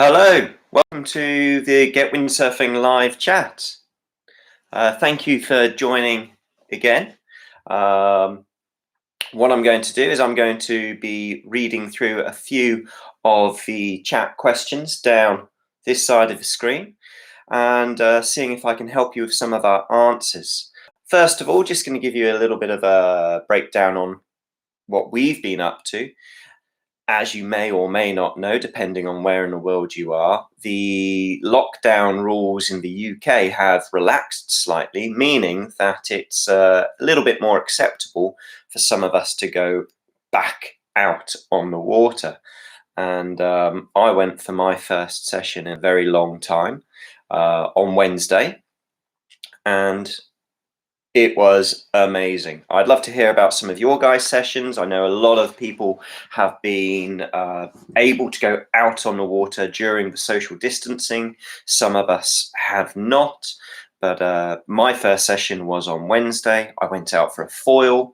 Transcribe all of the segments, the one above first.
Hello, welcome to the GetWindsurfing live chat. Thank you for joining again. What I'm going to do is I'm going to be reading through a few of the chat questions down this side of the screen and seeing if I can help you with some of our answers. First of all, just going to give you a little bit of a breakdown on what we've been up to. As you may or may not know, depending on where in the world you are, the lockdown rules in the UK have relaxed slightly, meaning that it's a little bit more acceptable for some of us to go back out on the water. And I went for my first session in a very long time on Wednesday, and it was amazing. I'd love to hear about some of your guys' sessions. I know a lot of people have been able to go out on the water during the social distancing. Some of us have not, but my first session was on Wednesday. I went out for a foil.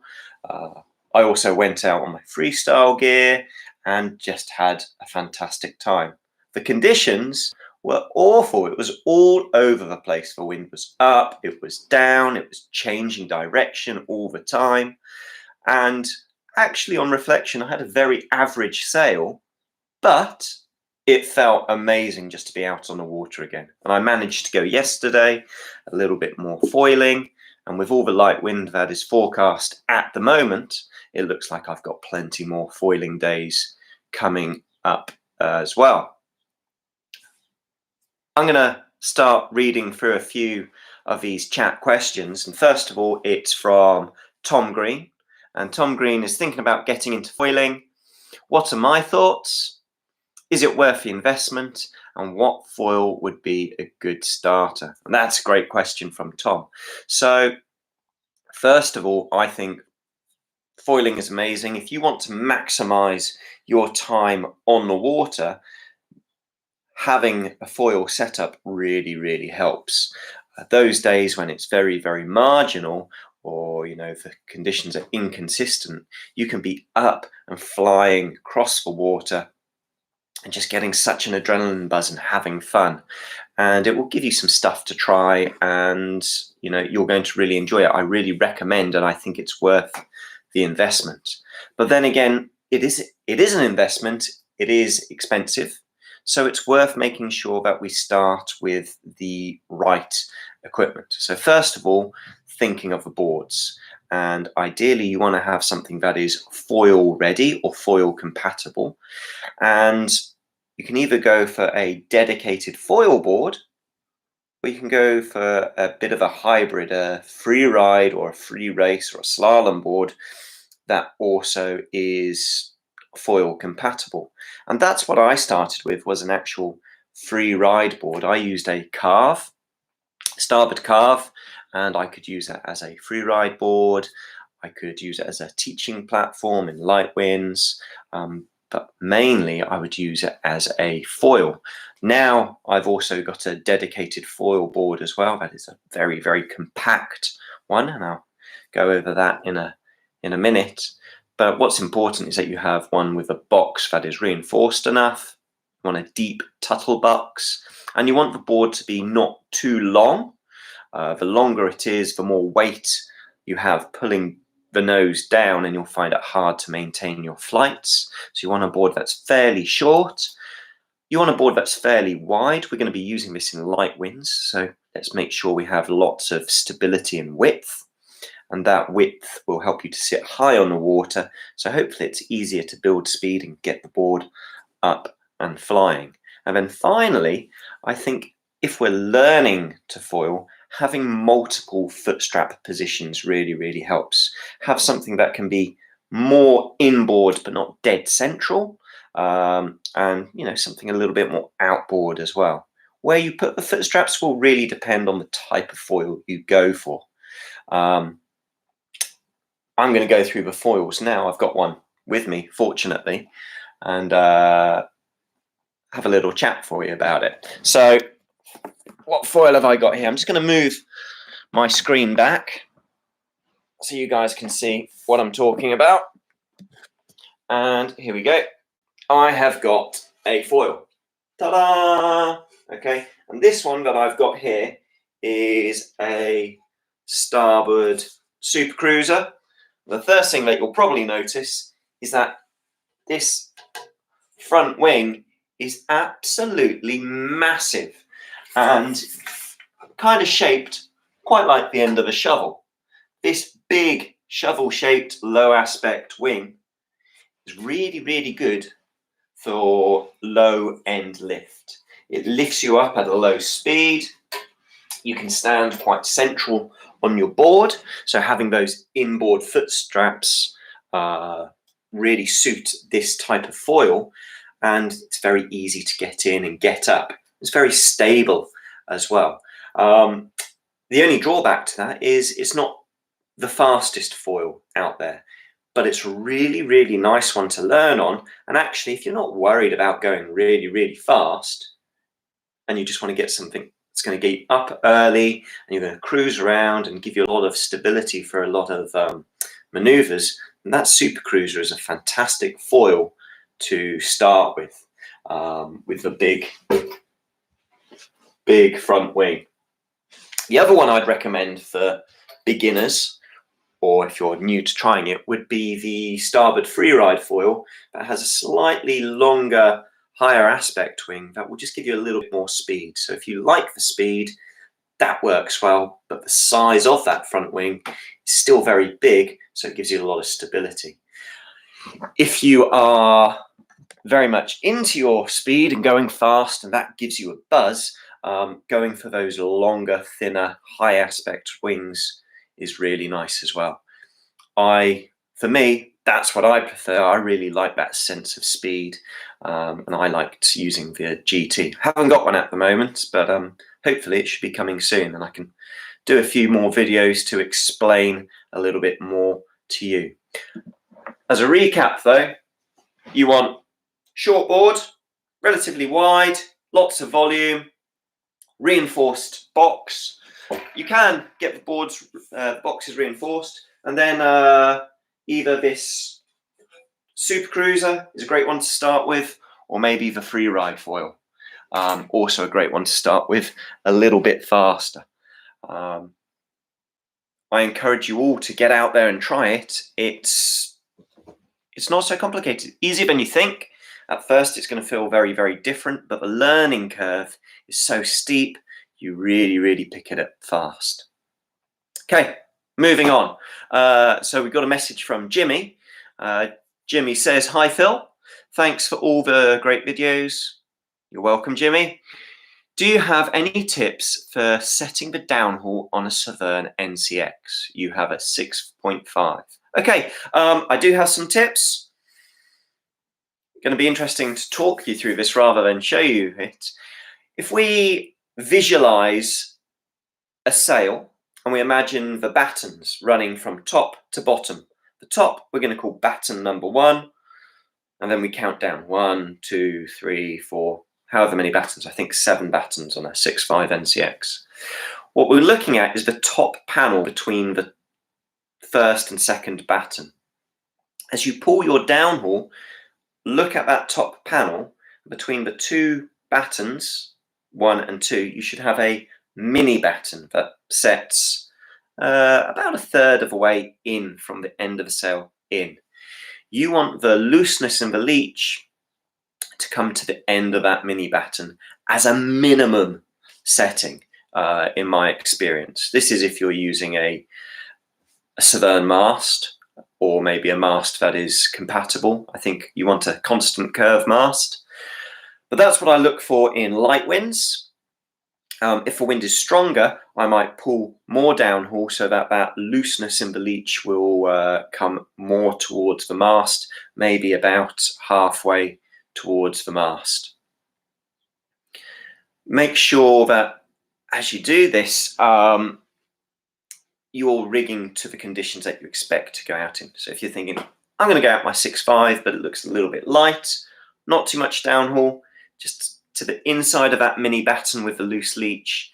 I also went out on my freestyle gear and just had a fantastic time. The conditions were awful. It was all over the place. The wind was up, it was down, it was changing direction all the time. And actually, on reflection, I had a very average sail, but it felt amazing just to be out on the water again. And I managed to go yesterday, a little bit more foiling. And with all the light wind that is forecast at the moment, it looks like I've got plenty more foiling days coming up as well. I'm going to start reading through a few of these chat questions. And first of all, it's from Tom Green. And Tom Green is thinking about getting into foiling. What are my thoughts? Is it worth the investment? And what foil would be a good starter? And that's a great question from Tom. So first of all, I think foiling is amazing. If you want to maximize your time on the water, having a foil setup really helps. Those days when it's very marginal, or the conditions are inconsistent, you can be up and flying across the water and just getting such an adrenaline buzz and having fun. And it will give you some stuff to try, and you're going to really enjoy it. I really recommend, and I think it's worth the investment. But then again, it is an investment. It is expensive. So it's worth making sure that we start with the right equipment. So first of all, thinking of the boards. And ideally, you want to have something that is foil ready or foil compatible. And you can either go for a dedicated foil board, or you can go for a bit of a hybrid, a free ride or a free race or a slalom board that also is foil compatible. And that's what I started with, was an actual free ride board. I used a carve, starboard carve, and I could use that as a free ride board. I could use it as a teaching platform in light winds, but mainly I would use it as a foil. Now I've also got a dedicated foil board as well. That is a very compact one, and I'll go over that in a minute. But what's important is that you have one with a box that is reinforced enough. You want a deep tuttle box, and you want the board to be not too long. The longer it is, the more weight you have pulling the nose down, and you'll find it hard to maintain your flights. So you want a board that's fairly short. You want a board that's fairly wide. We're going to be using this in light winds, so let's make sure we have lots of stability and width. And that width will help you to sit high on the water. So hopefully it's easier to build speed and get the board up and flying. And then finally, I think if we're learning to foil, having multiple foot strap positions really helps. Have something that can be more inboard but not dead central, and something a little bit more outboard as well. Where you put the foot straps will really depend on the type of foil you go for. I'm going to go through the foils now. I've got one with me, fortunately, and have a little chat for you about it. So what foil have I got here? I'm just going to move my screen back so you guys can see what I'm talking about. And here we go. I have got a foil. Ta-da! Okay, and this one that I've got here is a starboard super cruiser. The first thing that you'll probably notice is that this front wing is absolutely massive and kind of shaped quite like the end of a shovel. This big shovel-shaped low aspect wing is really, really good for low end lift. It lifts you up at a low speed. You can stand quite central on your board, so having those inboard foot straps really suit this type of foil, and it's very easy to get in and get up. It's very stable as well. The only drawback to that is it's not the fastest foil out there, but it's a really, really nice one to learn on. And actually, if you're not worried about going really, really fast and you just want to get something that's going to get you up early and you're going to cruise around and give you a lot of stability for a lot of maneuvers, then that super cruiser is a fantastic foil to start with the big front wing. The other one I'd recommend for beginners, or if you're new to trying it, would be the starboard freeride foil that has a slightly longer, higher aspect wing that will just give you a little bit more speed. So if you like the speed, that works well, but the size of that front wing is still very big, so it gives you a lot of stability. If you are very much into your speed and going fast and that gives you a buzz, going for those longer, thinner, high aspect wings is really nice as well. For me, that's what I prefer. I really like that sense of speed, and I liked using the GT. Haven't got one at the moment, but hopefully it should be coming soon, and I can do a few more videos to explain a little bit more to you. As a recap though, you want short board, relatively wide, lots of volume, reinforced box. You can get the boxes reinforced, and then either this super cruiser is a great one to start with, or maybe the free ride foil, also a great one to start with, a little bit faster. I encourage you all to get out there and try it. It's not so complicated, easier than you think. At first it's going to feel very, very different, but the learning curve is so steep, you really, really pick it up fast. Okay, moving on. So we've got a message from Jimmy. Jimmy says, "Hi Phil, thanks for all the great videos." You're welcome, Jimmy. Do you have any tips for setting the downhaul on a Severn NCX? You have a 6.5. Okay, I do have some tips. Going to be interesting to talk you through this rather than show you it. If we visualize a sail and we imagine the battens running from top to bottom, the top we're going to call batten number 1, and then we count down 1, 2, 3, 4, however many battens. I think 7 battens on a 6.5 NCX. What we're looking at is the top panel between the first and second batten. As you pull your downhaul, look at that top panel. Between the 2 battens, 1 and 2, you should have a mini batten that sets about 1/3 of the way in from the end of the sail in. You want the looseness in the leech to come to the end of that mini batten as a minimum setting, in my experience. This is if you're using a Severn mast, or maybe a mast that is compatible. I think you want a constant curve mast. But that's what I look for in light winds. If the wind is stronger, I might pull more downhaul so that that looseness in the leech will come more towards the mast, maybe about halfway towards the mast. Make sure that as you do this, you're rigging to the conditions that you expect to go out in. So if you're thinking, I'm going to go out my 6.5, but it looks a little bit light, not too much downhaul, just to the inside of that mini batten with the loose leech.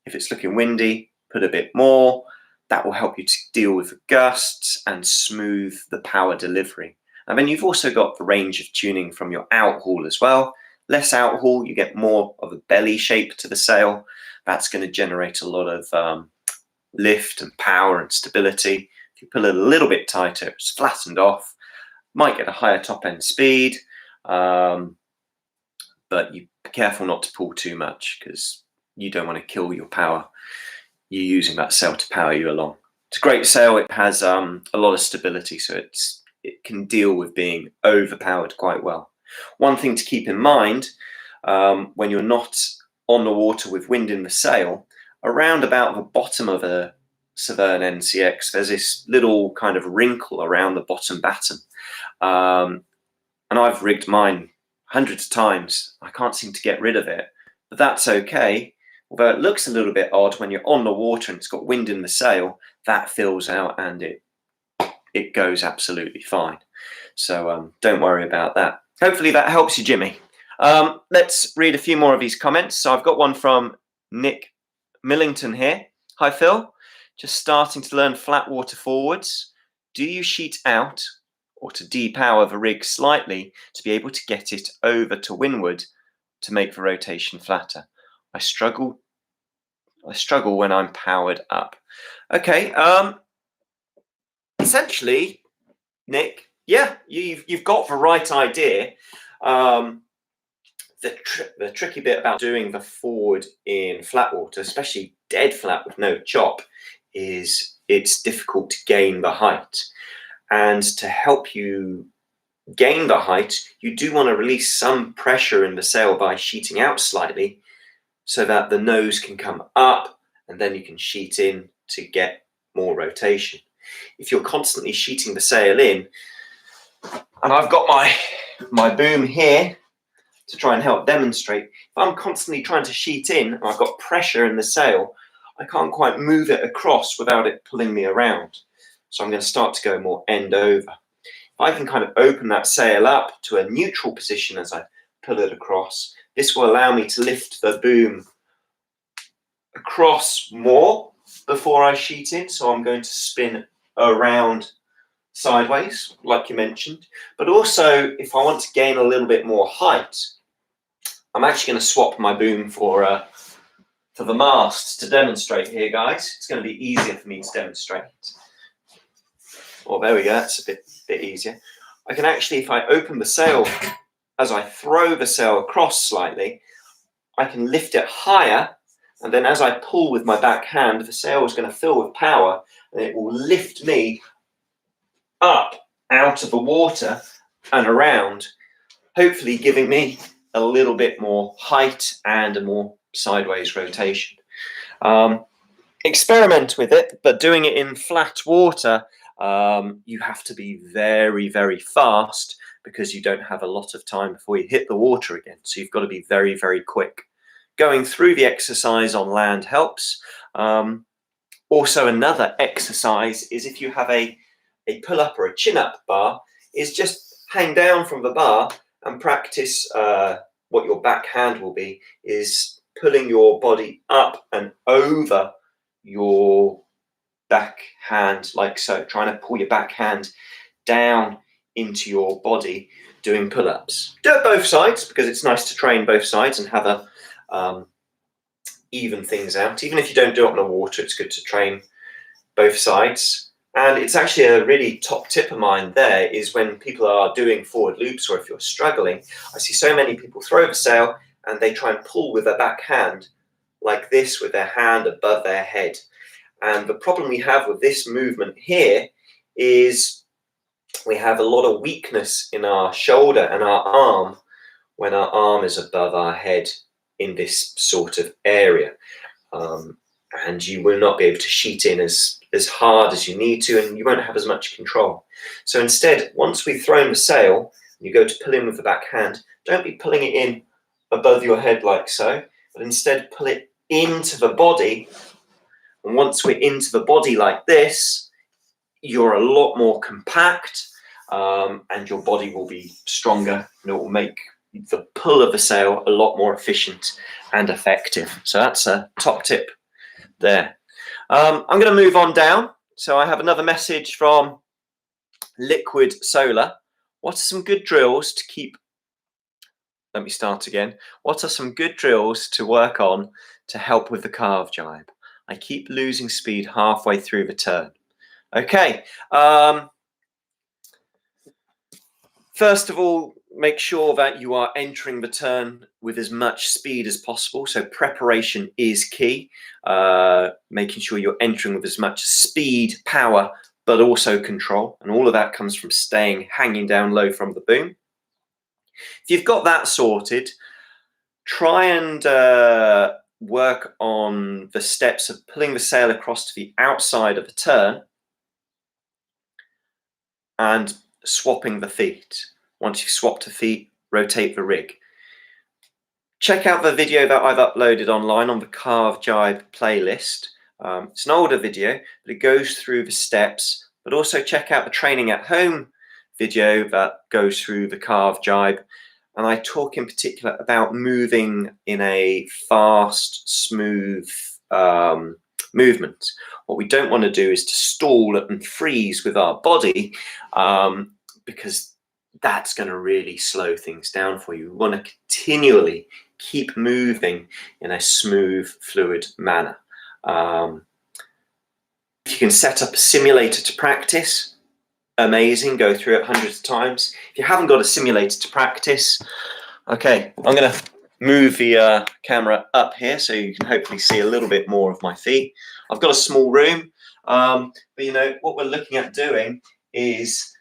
If it's looking windy, put a bit more. That will help you to deal with the gusts and smooth the power delivery. And then you've also got the range of tuning from your outhaul as well. less outhaul, you get more of a belly shape to the sail. That's going to generate a lot of lift and power and stability. If you pull it a little bit tighter, it's flattened off, might get a higher top end speed, but you be careful not to pull too much because you don't want to kill your power. You're using that sail to power you along. It's a great sail. It has a lot of stability, so it can deal with being overpowered quite well. One thing to keep in mind when you're not on the water with wind in the sail, around about the bottom of a Severn NCX, there's this little kind of wrinkle around the bottom batten. And I've rigged mine hundreds of times. I can't seem to get rid of it, but that's okay. Although it looks a little bit odd when you're on the water and it's got wind in the sail, that fills out and it goes absolutely fine. So don't worry about that. Hopefully that helps you, Jimmy. Let's read a few more of these comments. So I've got one from Nick Millington here. Hi, Phil. Just starting to learn flat water forwards. Do you sheet out or to depower the rig slightly to be able to get it over to windward to make the rotation flatter? I struggle when I'm powered up. Okay. Essentially, Nick, yeah, you've got the right idea. The tricky bit about doing the forward in flat water, especially dead flat with no chop, is it's difficult to gain the height. And to help you gain the height, you do want to release some pressure in the sail by sheeting out slightly so that the nose can come up and then you can sheet in to get more rotation. If you're constantly sheeting the sail in, and I've got my boom here to try and help demonstrate, if I'm constantly trying to sheet in and I've got pressure in the sail, I can't quite move it across without it pulling me around. So I'm going to start to go more end over. If I can kind of open that sail up to a neutral position as I pull it across, this will allow me to lift the boom across more before I sheet in. So I'm going to spin around sideways, like you mentioned. But also, if I want to gain a little bit more height, I'm actually going to swap my boom for the mast to demonstrate here, guys. It's going to be easier for me to demonstrate. Oh, there we go. That's a bit easier. I can actually, if I open the sail, as I throw the sail across slightly, I can lift it higher, and then as I pull with my back hand, the sail is going to fill with power, and it will lift me up out of the water and around, hopefully giving me a little bit more height and a more sideways rotation. Experiment with it, but doing it in flat water, you have to be very, very fast because you don't have a lot of time before you hit the water again. So you've got to be very, very quick. Going through the exercise on land helps. Also, another exercise is if you have a pull-up or a chin-up bar, is just hang down from the bar and practice what your back hand will be, is pulling your body up and over your back hand like so, trying to pull your back hand down into your body doing pull-ups. Do it both sides because it's nice to train both sides and have a even things out. Even if you don't do it on the water, it's good to train both sides. And it's actually a really top tip of mine there is when people are doing forward loops, or if you're struggling, I see so many people throw the sail and they try and pull with their back hand like this with their hand above their head. And the problem we have with this movement here is we have a lot of weakness in our shoulder and our arm when our arm is above our head in this sort of area. And you will not be able to sheet in as hard as you need to, and you won't have as much control. So instead, once we've thrown the sail, and you go to pull in with the back hand, don't be pulling it in above your head like so, but instead pull it into the body. And once we're into the body like this, you're a lot more compact, and your body will be stronger, and it will make the pull of the sail a lot more efficient and effective. So that's a top tip there. I'm going to move on down. So I have another message from Liquid Solar. What are some good drills to keep let me start again. What are some good drills to work on to help with the calf jibe? I keep losing speed halfway through the turn. Okay. First of all, make sure that you are entering the turn with as much speed as possible. So preparation is key. Making sure you're entering with as much speed, power, but also control. And all of that comes from hanging down low from the boom. If you've got that sorted, try and work on the steps of pulling the sail across to the outside of the turn and swapping the feet. Once you've swapped the feet, rotate the rig. Check out the video that I've uploaded online on the calf jibe playlist. It's an older video, but it goes through the steps, but also check out the training at home video that goes through the calf jibe. And I talk in particular about moving in a fast, smooth movement. What we don't want to do is to stall and freeze with our body, because that's going to really slow things down for you. We want to continually keep moving in a smooth, fluid manner. If you can set up a simulator to practice, amazing, go through it hundreds of times. If you haven't got a simulator to practice, okay, I'm going to move the camera up here so you can hopefully see a little bit more of my feet. I've got a small room, but you know, what we're looking at doing is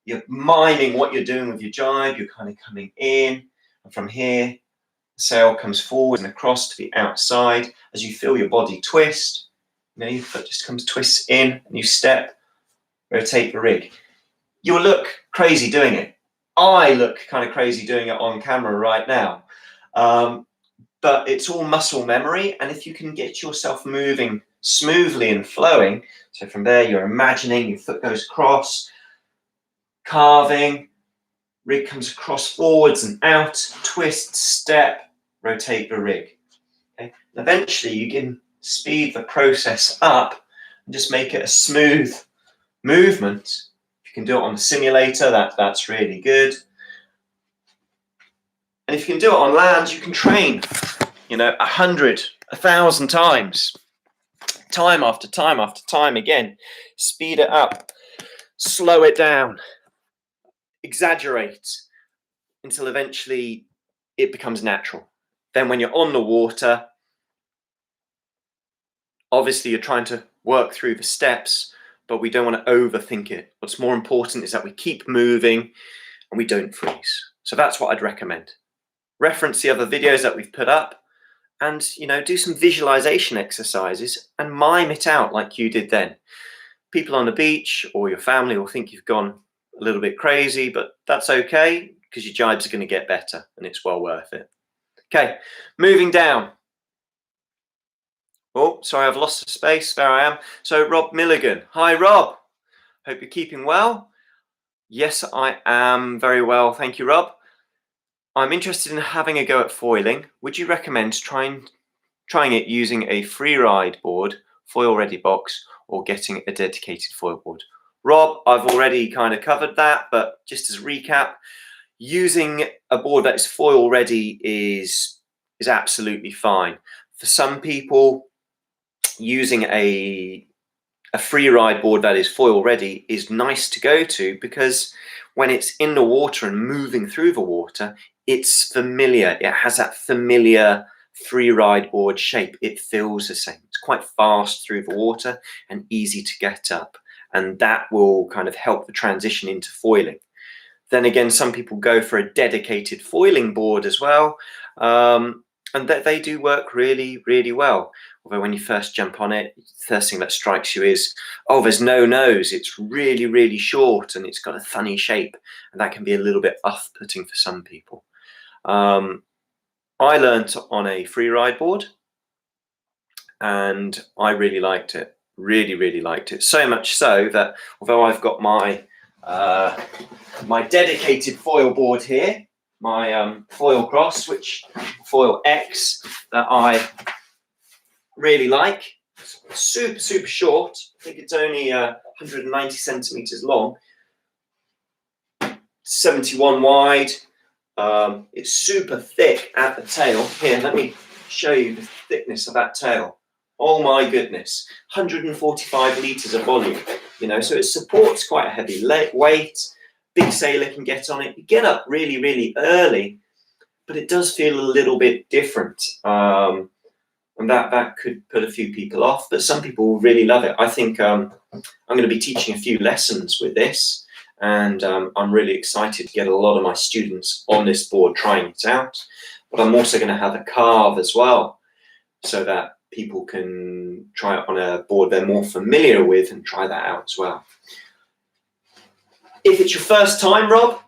you're miming what you're doing with your jibe. You're kind of coming in, and from here, the sail comes forward and across to the outside. As you feel your body twist, you know, your foot just comes twists in, and you step, rotate the rig. You'll look crazy doing it. I look kind of crazy doing it on camera right now. But it's all muscle memory, and if you can get yourself moving smoothly and flowing, so from there you're imagining your foot goes across, carving, rig comes across forwards and out, twist, step, rotate the rig. Okay? And eventually you can speed the process up and just make it a smooth movement. If you can do it on the simulator, that's really good. And if you can do it on land, you can train, you know, 100, 1,000 times, time after time after time again. Speed it up, slow it down, exaggerate until eventually it becomes natural. Then when you're on the water, obviously you're trying to work through the steps, but we don't want to overthink it. What's more important is that we keep moving and we don't freeze. So that's what I'd recommend. Reference the other videos that we've put up and, you know, do some visualization exercises and mime it out like you did then. People on the beach or your family will think you've gone a little bit crazy, but that's okay because your jibes are going to get better and it's well worth it. Okay, moving down. Oh, sorry, I've lost the space. There I am. So Rob Milligan. Hi, Rob. Hope you're keeping well. Yes, I am very well. Thank you, Rob. I'm interested in having a go at foiling. Would you recommend trying it using a free ride board, foil ready box, or getting a dedicated foil board? Rob, I've already kind of covered that, but just as a recap, using a board that is foil ready is absolutely fine. For some people, using a free ride board that is foil ready is nice to go to because when it's in the water and moving through the water, it's familiar. It has that familiar free ride board shape. It feels the same. It's quite fast through the water and easy to get up. And that will kind of help the transition into foiling. Then again, some people go for a dedicated foiling board as well. And they do work really, really well. Although when you first jump on it, the first thing that strikes you is, oh, there's no nose. It's really, really short and it's got a funny shape. And that can be a little bit off-putting for some people. I learnt on a free ride board and I really liked it. Really, really liked it. So much so that although I've got my my dedicated foil board here, my foil cross, which foil X that I really like, super, super short. I think it's only 190 centimeters long, 71 wide, It's super thick at the tail. Here, let me show you the thickness of that tail. Oh my goodness, 145 litres of volume, so it supports quite a heavy weight. Big sailor can get on it. You get up really, really early, but it does feel a little bit different. And that could put a few people off, but some people will really love it. I think I'm going to be teaching a few lessons with this, and I'm really excited to get a lot of my students on this board trying it out. But I'm also going to have a carve as well, so that people can try it on a board they're more familiar with and try that out as well. If it's your first time, Rob,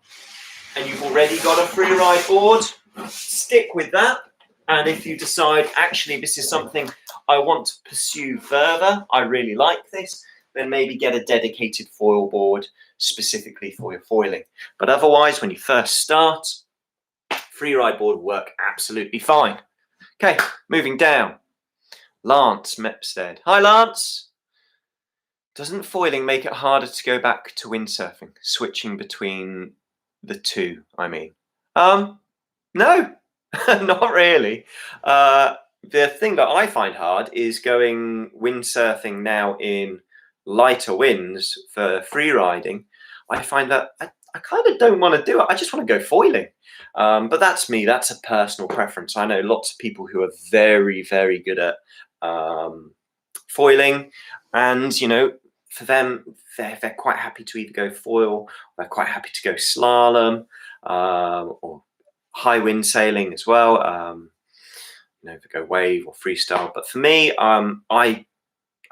and you've already got a free ride board, stick with that. And if you decide, actually, this is something I want to pursue further, I really like this, then maybe get a dedicated foil board specifically for your foiling. But otherwise, when you first start, free ride board will work absolutely fine. Okay, moving down. Lance Mepstead. Hi, Lance. Doesn't foiling make it harder to go back to windsurfing? Switching between the two, I mean. No. Not really. The thing that I find hard is going windsurfing now in lighter winds for free riding. I find that I kind of don't want to do it. I just want to go foiling. But that's me. That's a personal preference. I know lots of people who are very, very good at foiling, and for them, they're quite happy to either go foil, they're quite happy to go slalom, or high wind sailing as well, to go wave or freestyle. But for me, I'm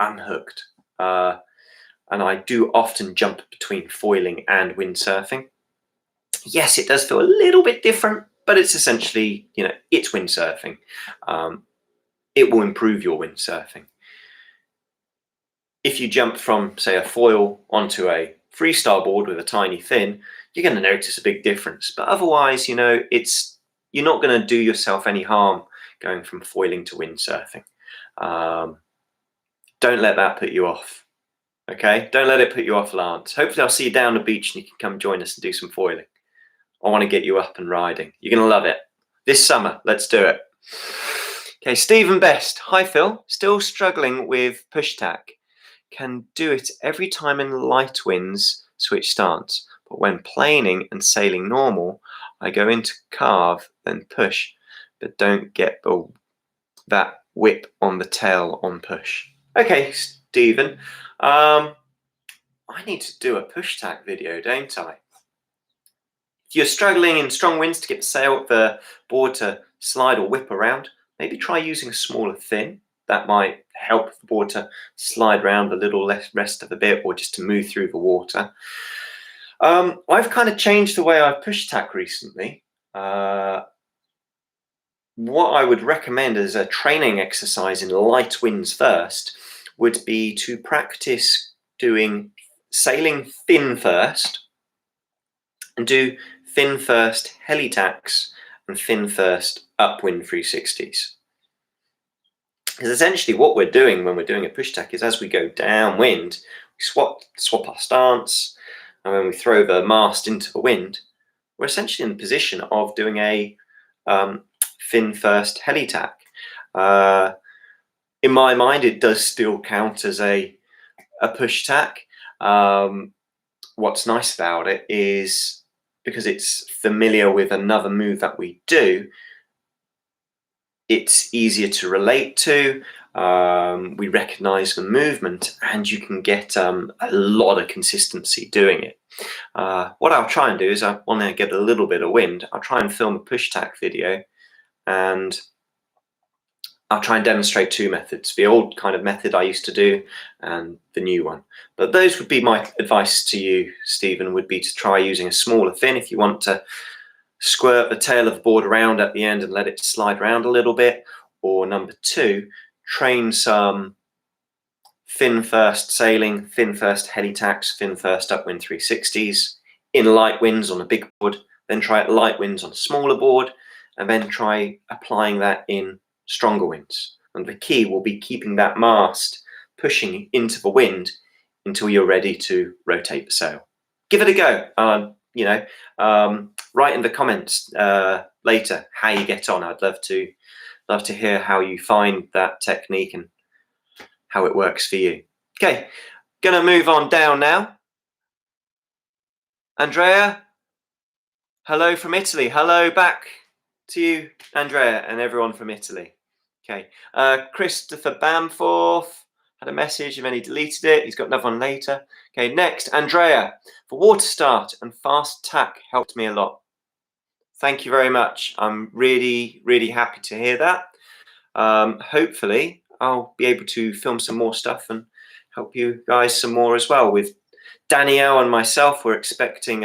hooked, and I do often jump between foiling and windsurfing. Yes, it does feel a little bit different, but it's essentially, it's windsurfing. It will improve your windsurfing. If you jump from, say, a foil onto a freestyle board with a tiny fin, you're going to notice a big difference. But otherwise, you're not going to do yourself any harm going from foiling to windsurfing. Don't let that put you off. Okay, don't let it put you off, Lance. Hopefully I'll see you down the beach and you can come join us and do some foiling. I want to get you up and riding. You're going to love it. This summer, let's do it. Okay, Stephen Best. Hi, Phil. Still struggling with push tack. Can do it every time in light winds, switch stance. But when planing and sailing normal, I go into carve, then push, but don't get that whip on the tail on push. Okay, Stephen, I need to do a push tack video, don't I? If you're struggling in strong winds to get the board to slide or whip around, maybe try using a smaller fin. That might help the board to slide around a little less rest of a bit, or just to move through the water. I've kind of changed the way I've push tack recently. What I would recommend as a training exercise in light winds first would be to practice doing sailing fin first, and do fin first heli tacks and fin first upwind 360s. Because essentially what we're doing when we're doing a push tack is, as we go downwind, we swap our stance, and when we throw the mast into the wind, we're essentially in the position of doing a fin first heli tack. In my mind, it does still count as a push tack. What's nice about it is, because it's familiar with another move that we do, it's easier to relate to. We recognize the movement, and you can get a lot of consistency doing it. What I'll try and do is, I want to get a little bit of wind, I'll try and film a push tack video, and I'll try and demonstrate two methods, the old kind of method I used to do and the new one. But those would be my advice to you, Stephen, would be to try using a smaller fin if you want to squirt the tail of the board around at the end and let it slide around a little bit. Or number two, train some fin first sailing, fin first heli tacks, fin first upwind 360s in light winds on a big board, then try it light winds on a smaller board, and then try applying that in stronger winds. And the key will be keeping that mast pushing into the wind until you're ready to rotate the sail. Give it a go. write in the comments later how you get on. I'd love to hear how you find that technique and how it works for you. Okay, gonna move on down now. Andrea, hello from Italy. Hello back to you, Andrea, and everyone from Italy. Okay, Christopher Bamforth had a message and then he deleted it. He's got another one later. Okay, next, Andrea. For water start and fast tack helped me a lot. Thank you very much. I'm really, really happy to hear that. Hopefully, I'll be able to film some more stuff and help you guys some more as well. With Danielle and myself, we're expecting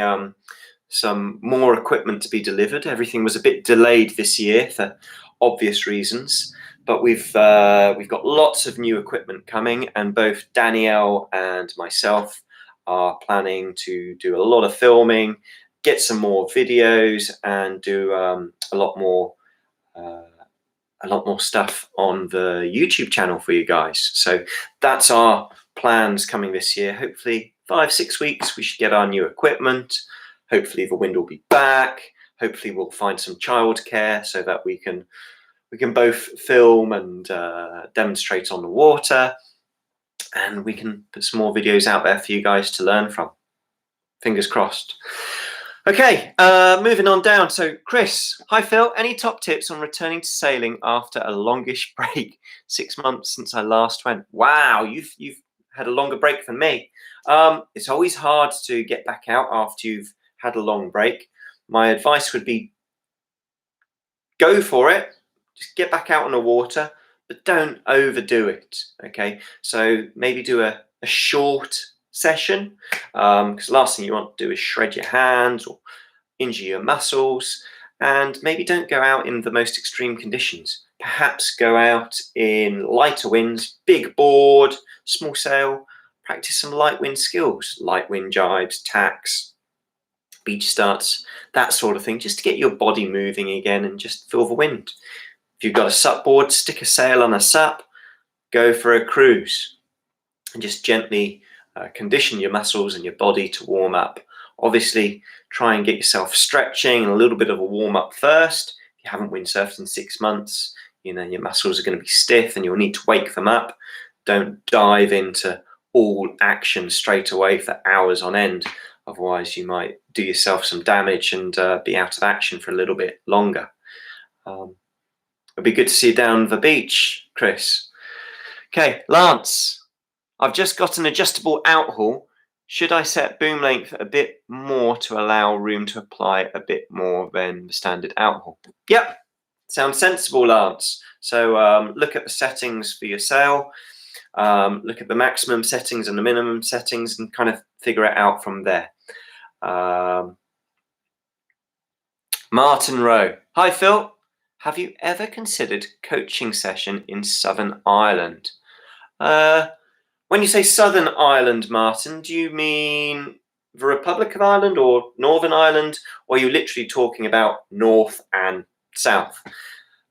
some more equipment to be delivered. Everything was a bit delayed this year for obvious reasons, but we've got lots of new equipment coming, and both Danielle and myself are planning to do a lot of filming, get some more videos, and do a lot more stuff on the YouTube channel for you guys. So that's our plans coming this year. Hopefully 5-6 weeks we should get our new equipment. Hopefully the wind will be back. Hopefully we'll find some childcare so that we can both film and demonstrate on the water, and we can put some more videos out there for you guys to learn from. Fingers crossed. Okay, moving on down. So Chris, hi Phil, any top tips on returning to sailing after a longish break? 6 months since I last went. Wow, you've had a longer break than me. It's always hard to get back out after you've had a long break. My advice would be go for it. Just get back out on the water, but don't overdo it. Okay, so maybe do a short session, because the last thing you want to do is shred your hands or injure your muscles. And maybe don't go out in the most extreme conditions. Perhaps go out in lighter winds, big board, small sail, practice some light wind skills, light wind jibes, tacks, beach starts, that sort of thing, just to get your body moving again and just feel the wind. If you've got a sup board, stick a sail on a sup, go for a cruise, and just gently condition your muscles and your body to warm up. Obviously, try and get yourself stretching and a little bit of a warm up first. If you haven't windsurfed in 6 months, your muscles are going to be stiff and you'll need to wake them up. Don't dive into all action straight away for hours on end. Otherwise, you might do yourself some damage and be out of action for a little bit longer. It'd be good to see you down the beach, Chris. Okay, Lance. I've just got an adjustable outhaul. Should I set boom length a bit more to allow room to apply a bit more than the standard outhaul? Yep, sounds sensible, Lance. So look at the settings for your sail, look at the maximum settings and the minimum settings, and kind of figure it out from there. Martin Rowe. Hi, Phil. Have you ever considered coaching session in Southern Ireland? When you say Southern Ireland, Martin, do you mean the Republic of Ireland or Northern Ireland, or are you literally talking about North and South?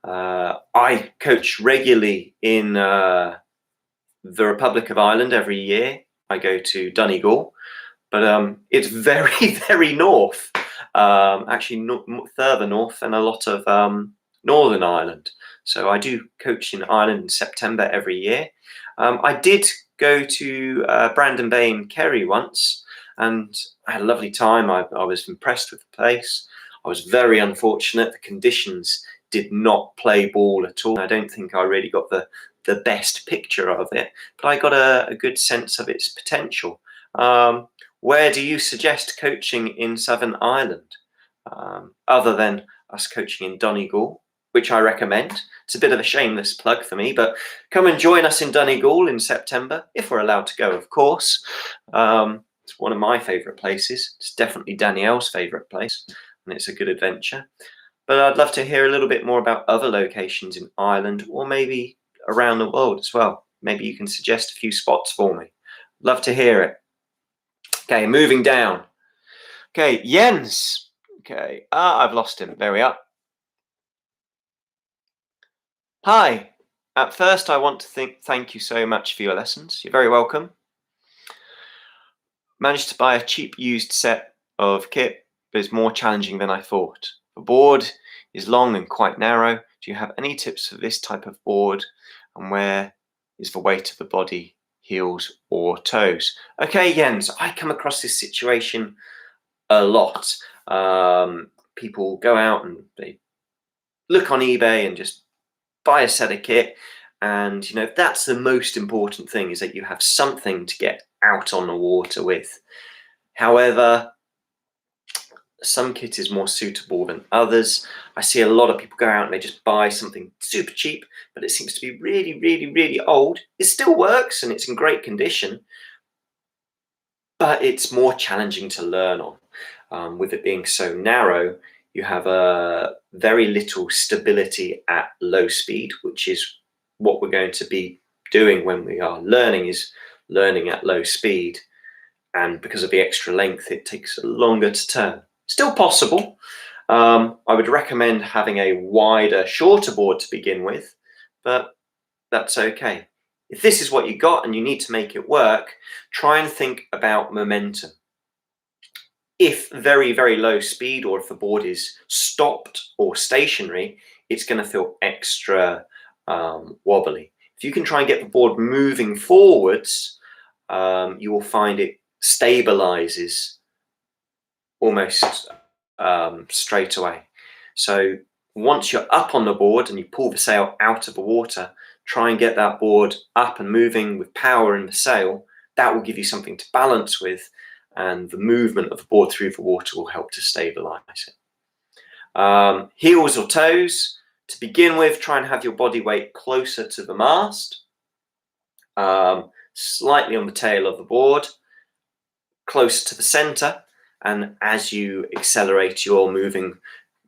I coach regularly in the Republic of Ireland every year. I go to Donegal, but it's very, very north, actually further north than a lot of Northern Ireland. So I do coach in Ireland in September every year. I did go to Brandon Bay in Kerry once, and I had a lovely time. I was impressed with the place. I was very unfortunate. The conditions did not play ball at all. I don't think I really got the best picture of it, but I got a good sense of its potential. Where do you suggest coaching in Southern Ireland, other than us coaching in Donegal, which I recommend? It's a bit of a shameless plug for me, but come and join us in Donegal in September, if we're allowed to go, of course. It's one of my favourite places. It's definitely Danielle's favourite place, and it's a good adventure. But I'd love to hear a little bit more about other locations in Ireland, or maybe around the world as well. Maybe you can suggest a few spots for me. Love to hear it. Okay, moving down. Okay, Jens. Okay, I've lost him. There we are. Hi. At first, I want to thank you so much for your lessons. You're very welcome. Managed to buy a cheap used set of kit but it's more challenging than I thought. The board is long and quite narrow. Do you have any tips for this type of board, and where is the weight of the body, heels or toes? Okay, Jens, I come across this situation a lot. People go out and they look on eBay and just buy a set of kit, and that's the most important thing, is that you have something to get out on the water with. However, some kit is more suitable than others. I see a lot of people go out and they just buy something super cheap, but it seems to be really, really, really old. It still works and it's in great condition, but it's more challenging to learn on. With it being so narrow, you have very little stability at low speed, which is what we're going to be doing when we are learning, is learning at low speed. And because of the extra length, it takes longer to turn. Still possible. I would recommend having a wider, shorter board to begin with, but that's okay. If this is what you got and you need to make it work, try and think about momentum. If very, very low speed, or if the board is stopped or stationary, it's going to feel extra wobbly. If you can try and get the board moving forwards, you will find it stabilizes almost straight away. So once you're up on the board and you pull the sail out of the water, try and get that board up and moving with power in the sail. That will give you something to balance with, and the movement of the board through the water will help to stabilize it. Heels or toes, to begin with, try and have your body weight closer to the mast, slightly on the tail of the board, close to the center, and as you accelerate, you're moving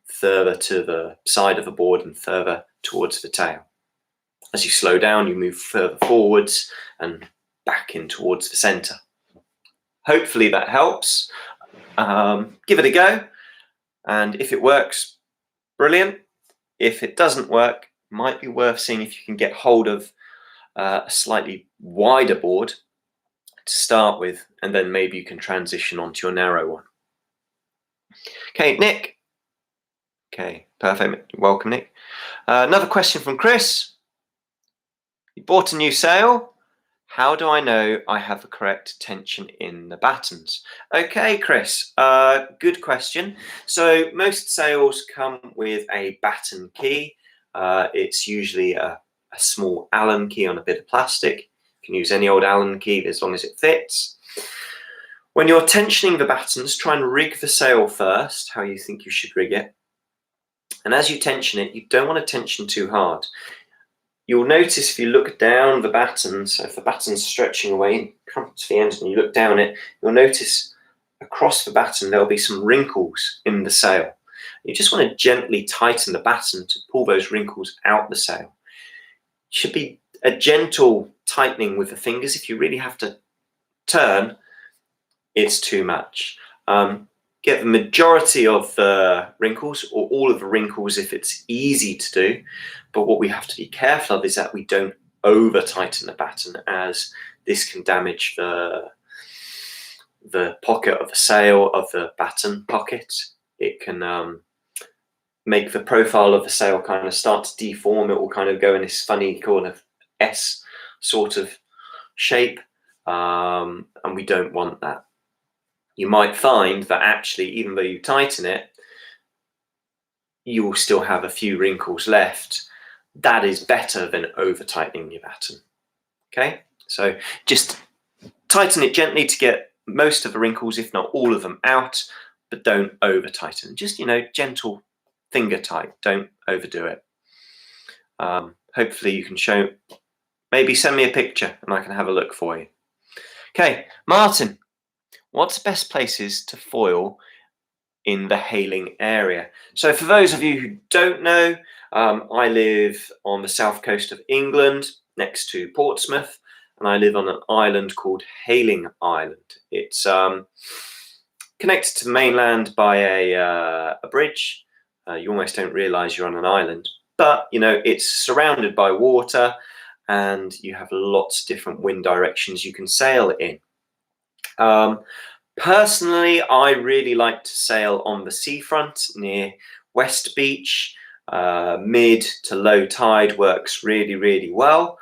further to the side of the board and further towards the tail. As you slow down, you move further forwards and back in towards the center. Hopefully that helps. Give it a go, and if it works, brilliant. If it doesn't work, it might be worth seeing if you can get hold of a slightly wider board to start with, and then maybe you can transition onto your narrow one. Okay, Nick. Okay, perfect. Welcome, Nick. Another question from Chris. You bought a new sail. How do I know I have the correct tension in the battens? Okay, Chris, good question. So most sails come with a batten key. It's usually a small Allen key on a bit of plastic. You can use any old Allen key as long as it fits. When you're tensioning the battens, try and rig the sail first, how you think you should rig it. And as you tension it, you don't want to tension too hard. You'll notice if you look down the batten, so if the batten's stretching away and come to the end and you look down it, you'll notice across the batten there'll be some wrinkles in the sail. You just want to gently tighten the batten to pull those wrinkles out the sail. It should be a gentle tightening with the fingers. If you really have to turn, it's too much. Get the majority of the wrinkles, or all of the wrinkles if it's easy to do. But what we have to be careful of is that we don't over tighten the batten, as this can damage the pocket of the sail, of the batten pocket. It can make the profile of the sail kind of start to deform. It will kind of go in this funny kind of S sort of shape, and we don't want that. You might find that actually, even though you tighten it, you will still have a few wrinkles left. That is better than over tightening your batten. Okay, so just tighten it gently to get most of the wrinkles, if not all of them, out, but don't over tighten. Just, gentle finger tight, don't overdo it. Hopefully you can show, maybe send me a picture and I can have a look for you. Okay, Martin. What's the best places to foil in the Hayling area? So for those of you who don't know, I live on the south coast of England, next to Portsmouth, and I live on an island called Hayling Island. It's connected to the mainland by a bridge. You almost don't realise you're on an island, but it's surrounded by water, and you have lots of different wind directions you can sail in. Personally, I really like to sail on the seafront near West Beach. Mid to low tide works really, really well.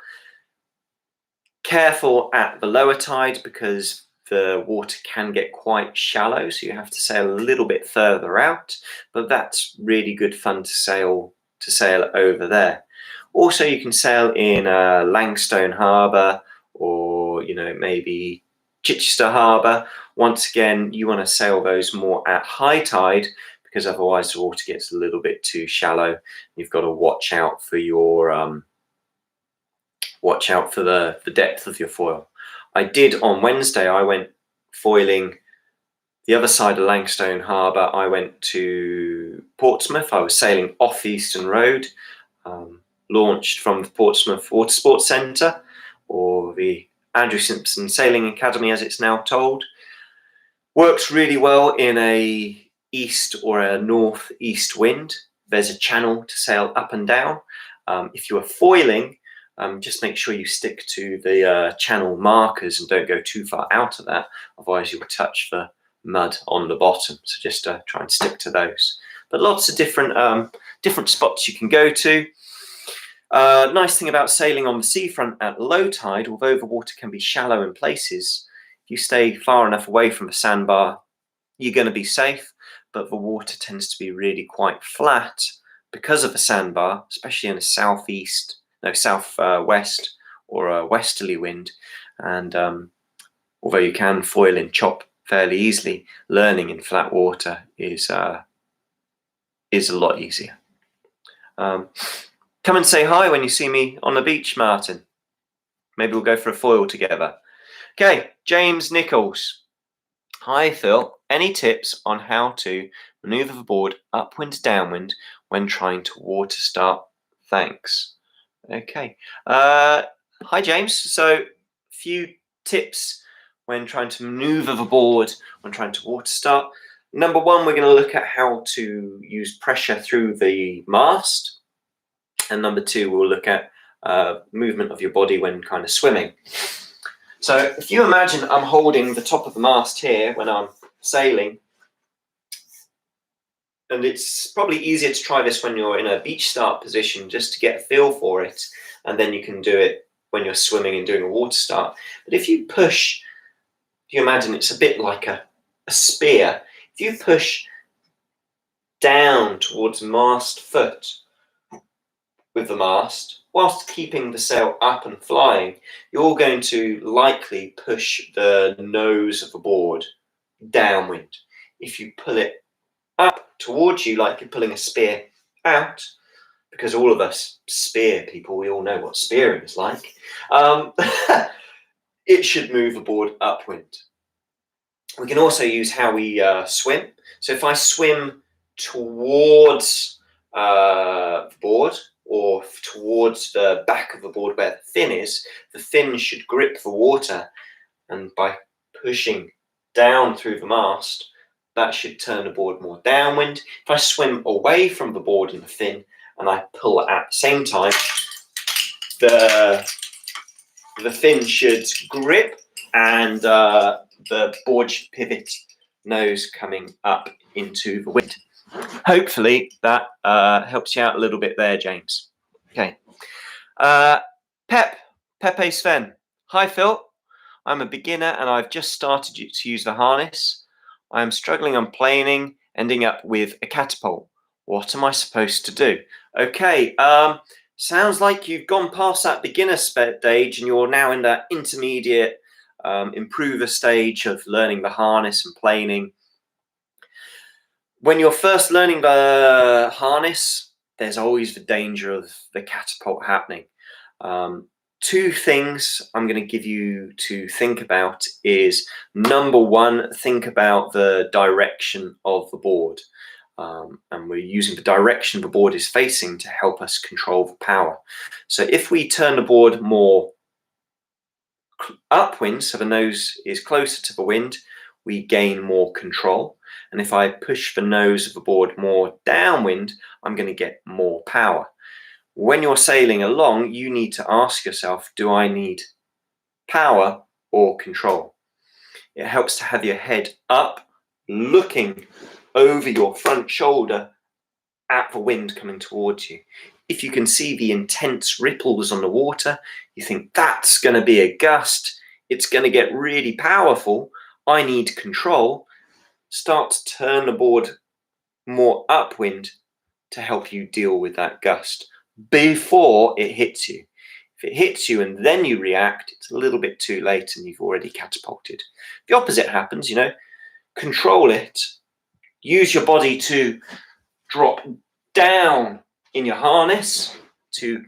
Careful at the lower tide because the water can get quite shallow, so you have to sail a little bit further out, but that's really good fun to sail over there. Also, you can sail in Langstone Harbour, or maybe Chichester Harbour. Once again, you want to sail those more at high tide because otherwise the water gets a little bit too shallow. You've got to watch out for the depth of your foil. I did on Wednesday. I went foiling the other side of Langstone Harbour. I went to Portsmouth. I was sailing off Eastern Road, launched from the Portsmouth Water Sports Centre, or the Andrew Simpson Sailing Academy as it's now told. Works really well in a east or a north-east wind. There's a channel to sail up and down. If you are foiling, just make sure you stick to the channel markers and don't go too far out of that, otherwise you'll touch the mud on the bottom. So just try and stick to those. But lots of different spots you can go to. Nice thing about sailing on the seafront at low tide, although the water can be shallow in places, if you stay far enough away from the sandbar, you're going to be safe, but the water tends to be really quite flat because of the sandbar, especially in a southwest or a westerly wind. And although you can foil and chop fairly easily, learning in flat water is a lot easier. Come and say hi when you see me on the beach, Martin. Maybe we'll go for a foil together. Okay, James Nichols. Hi, Phil. Any tips on how to maneuver the board upwind, downwind when trying to water start? Thanks. Okay. Hi, James. So, a few tips when trying to maneuver the board when trying to water start. Number one, we're going to look at how to use pressure through the mast. And number two, we'll look at movement of your body when kind of swimming. So if you imagine I'm holding the top of the mast here when I'm sailing, and it's probably easier to try this when you're in a beach start position just to get a feel for it, and then you can do it when you're swimming and doing a water start. But if you push, if you imagine it's a bit like a spear, if you push down towards mast foot with the mast, whilst keeping the sail up and flying, you're going to likely push the nose of the board downwind. If you pull it up towards you like you're pulling a spear out, because all of us spear people, we all know what spearing is like, it should move the board upwind. We can also use how we swim. So if I swim towards the board, or towards the back of the board where the fin is, the fin should grip the water, and by pushing down through the mast, that should turn the board more downwind. If I swim away from the board and the fin and I pull at the same time, the fin should grip and the board should pivot, nose coming up into the wind. Hopefully that helps you out a little bit there, James. Okay. Pepe Sven. Hi, Phil. I'm a beginner and I've just started to use the harness. I am struggling on planing, ending up with a catapult. What am I supposed to do? Okay. Sounds like you've gone past that beginner stage and you're now in that intermediate improver stage of learning the harness and planing. When you're first learning the harness, there's always the danger of the catapult happening. Two things I'm going to give you to think about is, number one, think about the direction of the board. And we're using the direction the board is facing to help us control the power. So if we turn the board more upwind, so the nose is closer to the wind, we gain more control. And if I push the nose of the board more downwind, I'm going to get more power. When you're sailing along, you need to ask yourself, do I need power or control? It helps to have your head up, looking over your front shoulder at the wind coming towards you. If you can see the intense ripples on the water, you think that's going to be a gust, it's going to get really powerful, I need control. Start to turn the board more upwind to help you deal with that gust before it hits you. If it hits you and then you react, it's a little bit too late and you've already catapulted. The opposite happens, control it, use your body to drop down in your harness to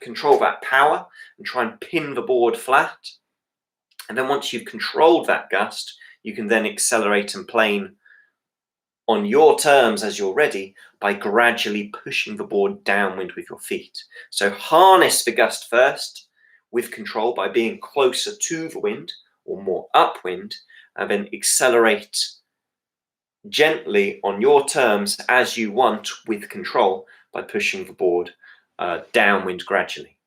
control that power and try and pin the board flat. And then once you've controlled that gust, you can then accelerate and plane on your terms as you're ready by gradually pushing the board downwind with your feet. So harness the gust first with control by being closer to the wind or more upwind, and then accelerate gently on your terms as you want with control by pushing the board downwind gradually.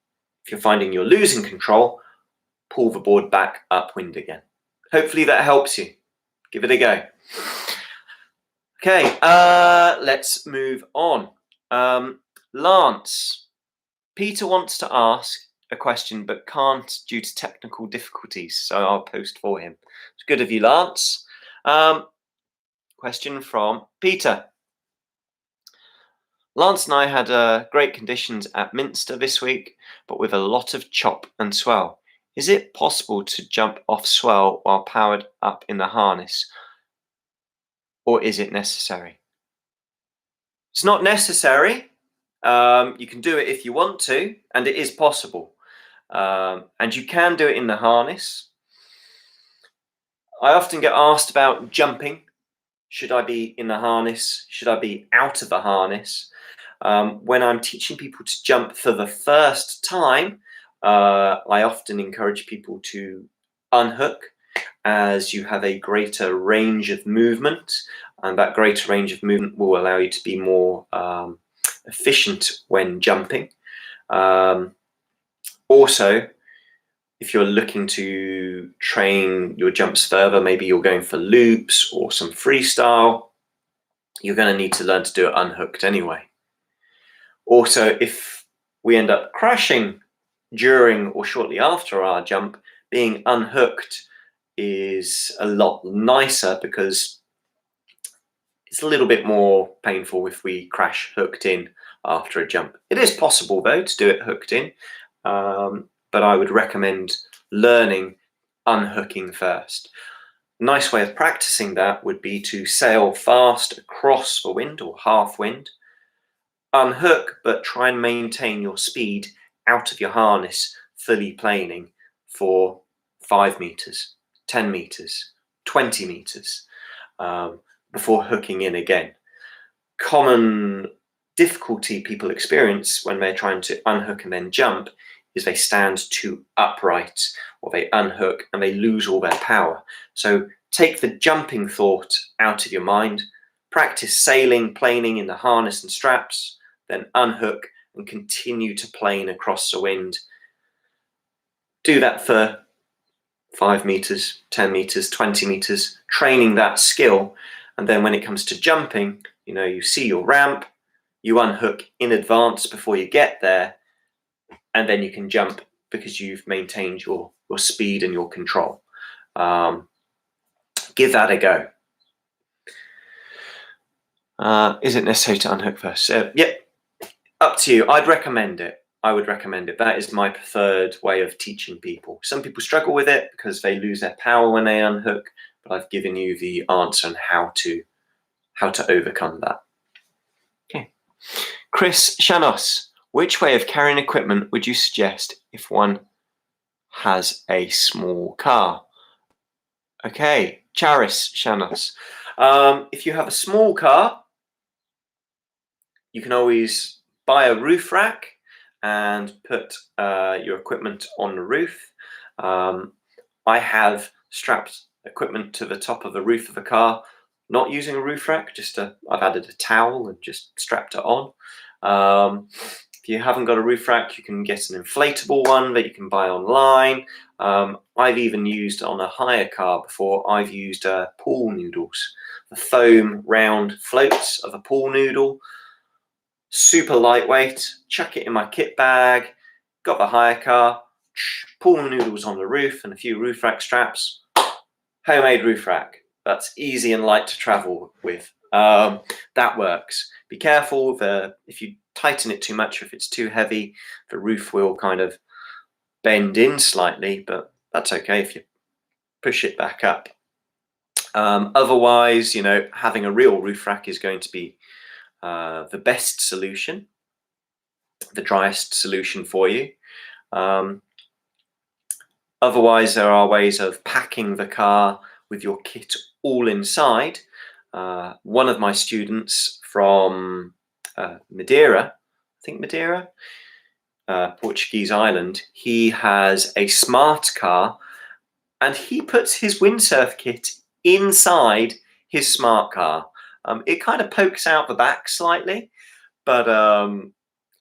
If you're finding you're losing control, pull the board back upwind again. Hopefully that helps you. Give it a go. Okay, let's move on. Lance, Peter wants to ask a question but can't due to technical difficulties, so I'll post for him. It's good of you, Lance. Question from Peter. Lance and I had great conditions at Minster this week, but with a lot of chop and swell. Is it possible to jump off swell while powered up in the harness, or is it necessary? It's not necessary. You can do it if you want to, and it is possible. And you can do it in the harness. I often get asked about jumping. Should I be in the harness? Should I be out of the harness? When I'm teaching people to jump for the first time, I often encourage people to unhook, as you have a greater range of movement, and that greater range of movement will allow you to be more efficient when jumping. Also, if you're looking to train your jumps further, maybe you're going for loops or some freestyle, you're going to need to learn to do it unhooked anyway. Also, if we end up crashing during or shortly after our jump, being unhooked is a lot nicer because it's a little bit more painful if we crash hooked in after a jump. It is possible though to do it hooked in, but I would recommend learning unhooking first. A nice way of practicing that would be to sail fast across the wind or half wind, unhook, but try and maintain your speed out of your harness, fully planing for 5 meters, 10 meters, 20 meters before hooking in again. Common difficulty people experience when they're trying to unhook and then jump is they stand too upright, or they unhook and they lose all their power. So take the jumping thought out of your mind, practice sailing, planing in the harness and straps, then unhook and continue to plane across the wind. Do that for 5 meters, 10 meters, 20 meters, training that skill. And then when it comes to jumping, you see your ramp, you unhook in advance before you get there, and then you can jump because you've maintained your speed and your control. Give that a go. Is it necessary to unhook first? Yep, up to you. I'd recommend it. I would recommend it. That is my preferred way of teaching people. Some people struggle with it because they lose their power when they unhook, but I've given you the answer on how to overcome that. Okay. Chris Shanos, which way of carrying equipment would you suggest if one has a small car? Okay, Charis Shanos. If you have a small car, you can always buy a roof rack and put your equipment on the roof. I have strapped equipment to the top of the roof of the car, not using a roof rack, I've added a towel and just strapped it on. If you haven't got a roof rack, you can get an inflatable one that you can buy online. I've even used on a hire car before, I've used pool noodles, the foam round floats of a pool noodle. Super lightweight, chuck it in my kit bag, got the hire car, pool noodles on the roof and a few roof rack straps. Homemade roof rack. That's easy and light to travel with. That works. Be careful if you tighten it too much, if it's too heavy, the roof will kind of bend in slightly, but that's okay if you push it back up. Otherwise, having a real roof rack is going to be the best solution, the driest solution for you. Otherwise, there are ways of packing the car with your kit all inside. One of my students from Madeira, Portuguese island, he has a smart car and he puts his windsurf kit inside his smart car. It kind of pokes out the back slightly, but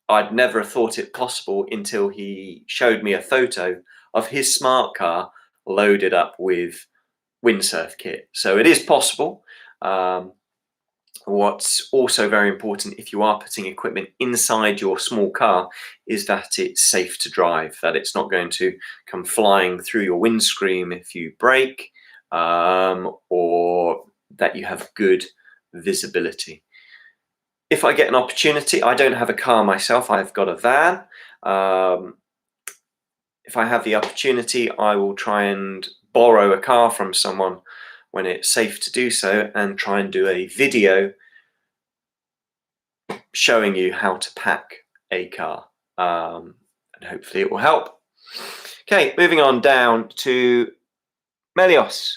I'd never thought it possible until he showed me a photo of his smart car loaded up with windsurf kit. So it is possible. What's also very important if you are putting equipment inside your small car is that it's safe to drive, that it's not going to come flying through your windscreen if you brake, or that you have good visibility. If I get an opportunity, I don't have a car myself, I've got a van. If I have the opportunity, I will try and borrow a car from someone when it's safe to do so and try and do a video showing you how to pack a car, and hopefully it will help. Okay, moving on down to Melios.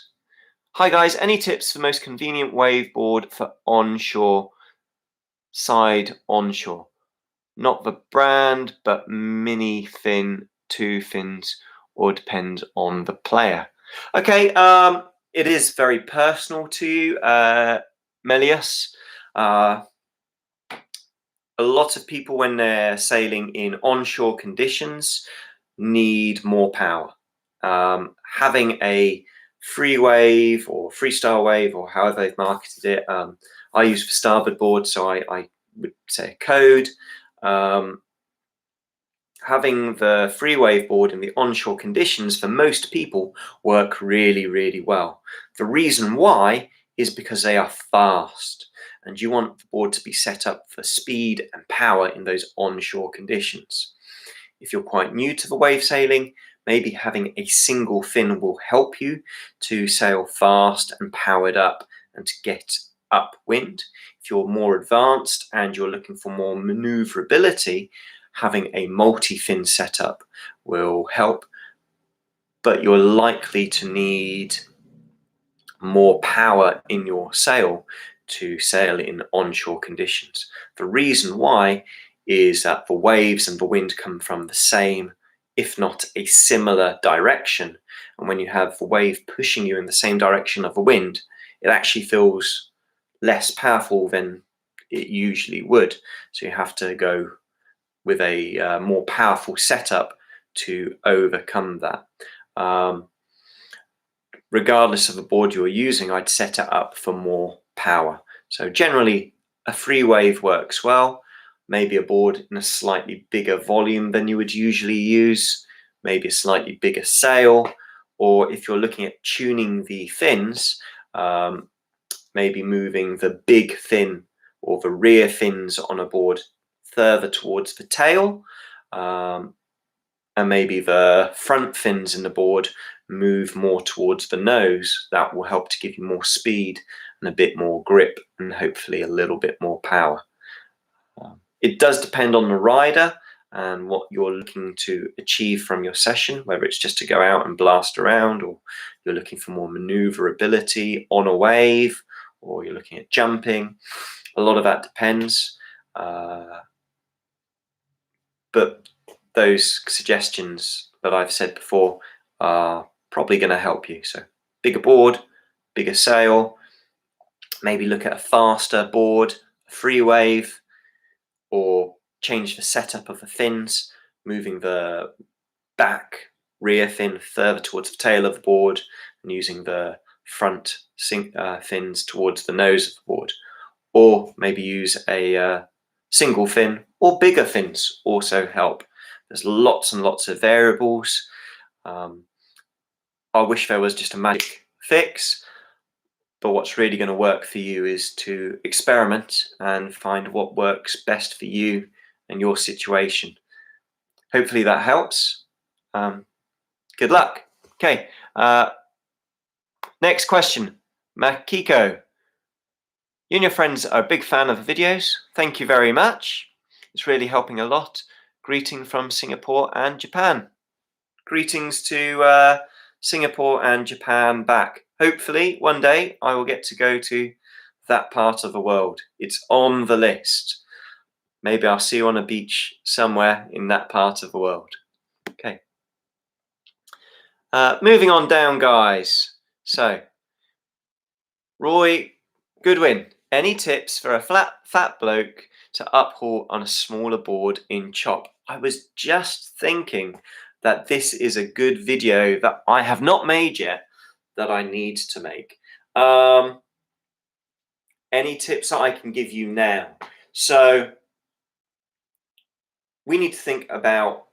Hi guys, any tips for the most convenient wave board for onshore, side onshore? Not the brand, but mini fin, 2 fins, or depends on the player. Okay, it is very personal to you, Melius. A lot of people, when they're sailing in onshore conditions, need more power. Having a free wave or freestyle wave, or however they've marketed it, I use the starboard board, so I would say a code. Having the free wave board in the onshore conditions for most people work really, really well. The reason why is because they are fast, and you want the board to be set up for speed and power in those onshore conditions. If you're quite new to the wave sailing, maybe having a single fin will help you to sail fast and powered up and to get upwind. If you're more advanced and you're looking for more maneuverability, having a multi-fin setup will help, but you're likely to need more power in your sail to sail in onshore conditions. The reason why is that the waves and the wind come from the same, if not a similar direction, and when you have the wave pushing you in the same direction of the wind, it actually feels less powerful than it usually would. So you have to go with a more powerful setup to overcome that. Regardless of the board you're using, I'd set it up for more power. So generally a free wave works well. Maybe a board in a slightly bigger volume than you would usually use, maybe a slightly bigger sail, or if you're looking at tuning the fins, maybe moving the big fin or the rear fins on a board further towards the tail, and maybe the front fins in the board move more towards the nose. That will help to give you more speed and a bit more grip and hopefully a little bit more power. It does depend on the rider and what you're looking to achieve from your session, whether it's just to go out and blast around, or you're looking for more maneuverability on a wave, or you're looking at jumping. A lot of that depends. But those suggestions that I've said before are probably going to help you. So bigger board, bigger sail, maybe look at a faster board, a free wave, or change the setup of the fins, moving the back rear fin further towards the tail of the board and using the front fins towards the nose of the board, or maybe use a single fin, or bigger fins also help. There's lots and lots of variables. I wish there was just a magic fix, but what's really going to work for you is to experiment and find what works best for you and your situation. Hopefully that helps. Good luck. Okay, next question. Makiko, you and your friends are a big fan of the videos. Thank you very much. It's really helping a lot. Greeting from Singapore and Japan. Greetings to Singapore and Japan back. Hopefully one day I will get to go to that part of the world. It's on the list. Maybe I'll see you on a beach somewhere in that part of the world. Okay. Moving on down, guys. So, Roy Goodwin, any tips for a fat bloke to uphaul on a smaller board in chop? I was just thinking that this is a good video that I have not made yet that I need to make. Any tips that I can give you now? So, we need to think about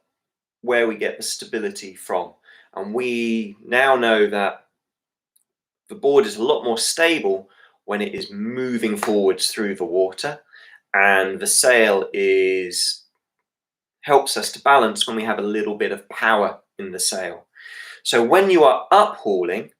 where we get the stability from. And we now know that the board is a lot more stable when it is moving forwards through the water, and the sail helps us to balance when we have a little bit of power in the sail. So when you are uphauling,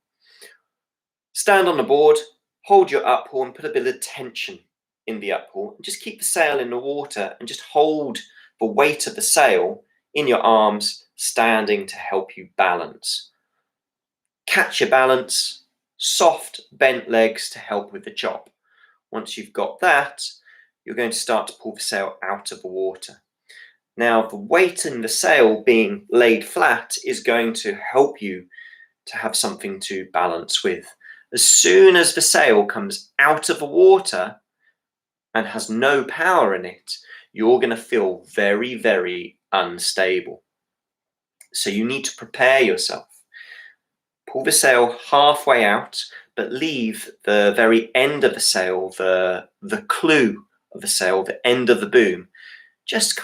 stand on the board, hold your uphaul and put a bit of tension in the uphaul, and just keep the sail in the water and just hold the weight of the sail in your arms, standing to help you balance. Catch your balance, soft bent legs to help with the chop. Once you've got that, you're going to start to pull the sail out of the water. Now, the weight in the sail being laid flat is going to help you to have something to balance with. As soon as the sail comes out of the water and has no power in it, you're going to feel very, very unstable. So you need to prepare yourself. Pull the sail halfway out, but leave the very end of the sail, the clue of the sail, the end of the boom, just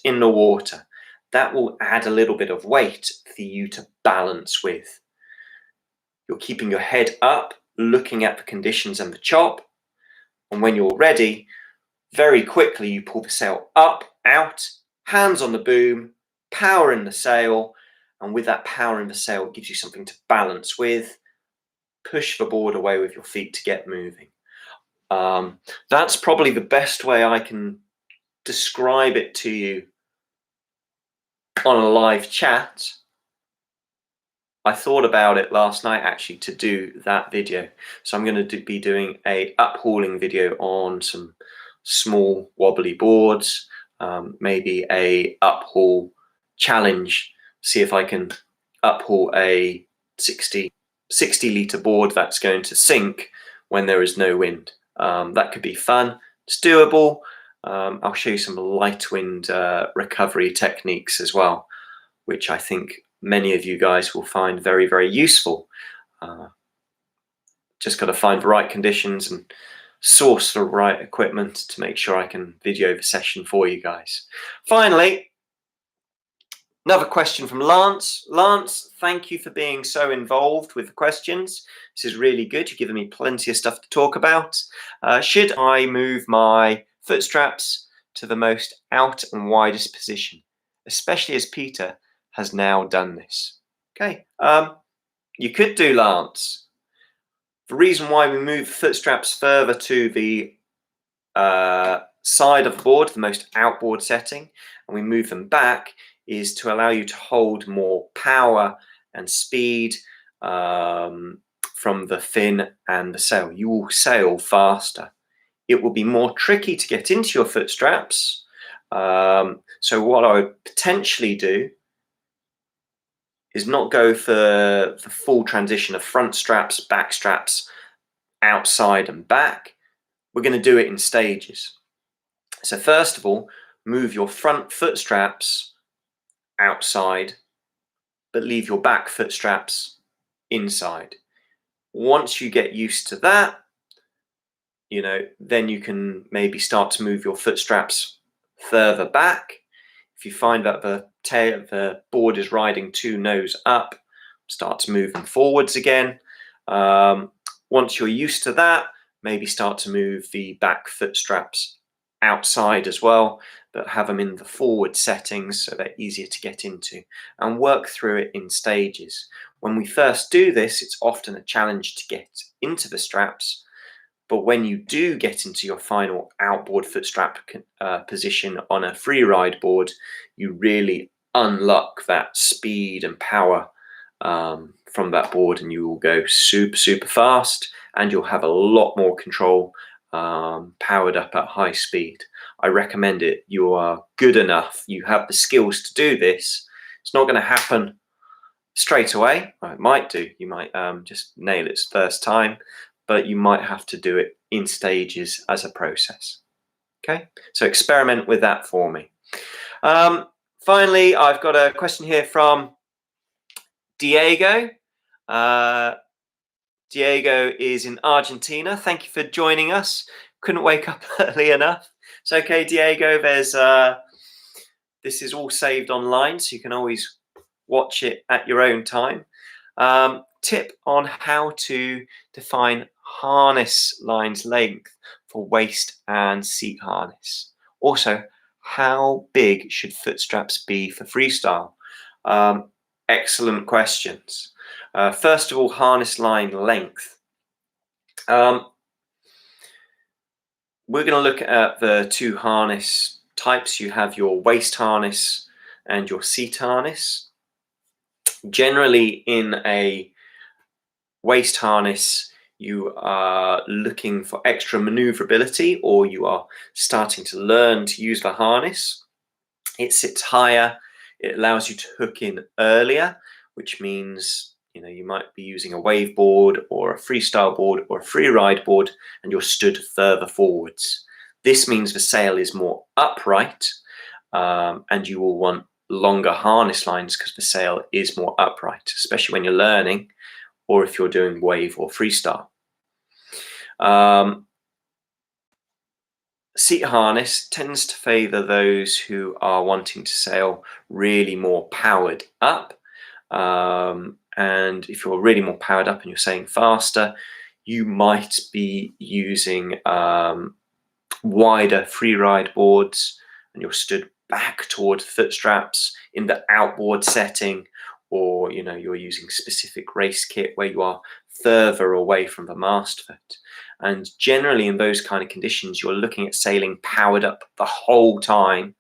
in the water. That will add a little bit of weight for you to balance with. You're keeping your head up, looking at the conditions and the chop. And when you're ready, very quickly you pull the sail up, out, hands on the boom, power in the sail, and with that power in the sail, it gives you something to balance with. Push the board away with your feet to get moving. That's probably the best way I can describe it to you on a live chat. I thought about it last night actually to do that video. So I'm going to be doing a uphauling video on some small wobbly boards, maybe a uphaul challenge. See if I can uphaul a 60 litre board that's going to sink when there is no wind. That could be fun. It's doable. I'll show you some light wind recovery techniques as well, which I think many of you guys will find very, very useful. Just got to find the right conditions and source the right equipment to make sure I can video the session for you guys. Finally, another question from Lance. Lance, thank you for being so involved with the questions. This is really good. You've given me plenty of stuff to talk about. Should I move my foot straps to the most out and widest position, especially as Peter has now done this? Okay, you could do, Lance. The reason why we move foot straps further to the side of the board, the most outboard setting, and we move them back, is to allow you to hold more power and speed from the fin and the sail. You will sail faster. It will be more tricky to get into your foot straps. So what I would potentially do is not go for the full transition of front straps, back straps, outside and back. We're going to do it in stages. So first of all, move your front foot straps outside, but leave your back foot straps inside. Once you get used to that, then you can maybe start to move your foot straps further back. If you find that the board is riding too nose up, start to move them forwards again. Once you're used to that, maybe start to move the back foot straps outside as well, but have them in the forward settings so they're easier to get into, and work through it in stages. When we first do this, it's often a challenge to get into the straps, but when you do get into your final outboard foot strap position on a free ride board, you really unlock that speed and power from that board, and you will go super, super fast, and you'll have a lot more control powered up at high speed. I recommend it. You are good enough. You have the skills to do this. It's not going to happen straight away. Well, it might do. You might just nail it first time, but you might have to do it in stages as a process. Okay, so experiment with that for me. Finally, I've got a question here from Diego. Diego is in Argentina. Thank you for joining us. Couldn't wake up early enough. It's okay, Diego. This is all saved online, so you can always watch it at your own time. Tip on how to define harness lines length for waist and seat harness. Also, how big should foot straps be for freestyle? Excellent questions. First of all, harness line length. We're going to look at the two harness types. You have your waist harness and your seat harness. Generally, in a waist harness, you are looking for extra maneuverability, or you are starting to learn to use the harness. It sits higher. It allows you to hook in earlier, which means you might be using a wave board or a freestyle board or a free ride board, and you're stood further forwards. This means the sail is more upright, and you will want longer harness lines because the sail is more upright, especially when you're learning or if you're doing wave or freestyle. Seat harness tends to favor those who are wanting to sail really more powered up. And if you're really more powered up and you're sailing faster, you might be using wider free ride boards, and you're stood back toward foot straps in the outboard setting, or you're using specific race kit where you are further away from the mast foot. And generally in those kind of conditions, you're looking at sailing powered up the whole time,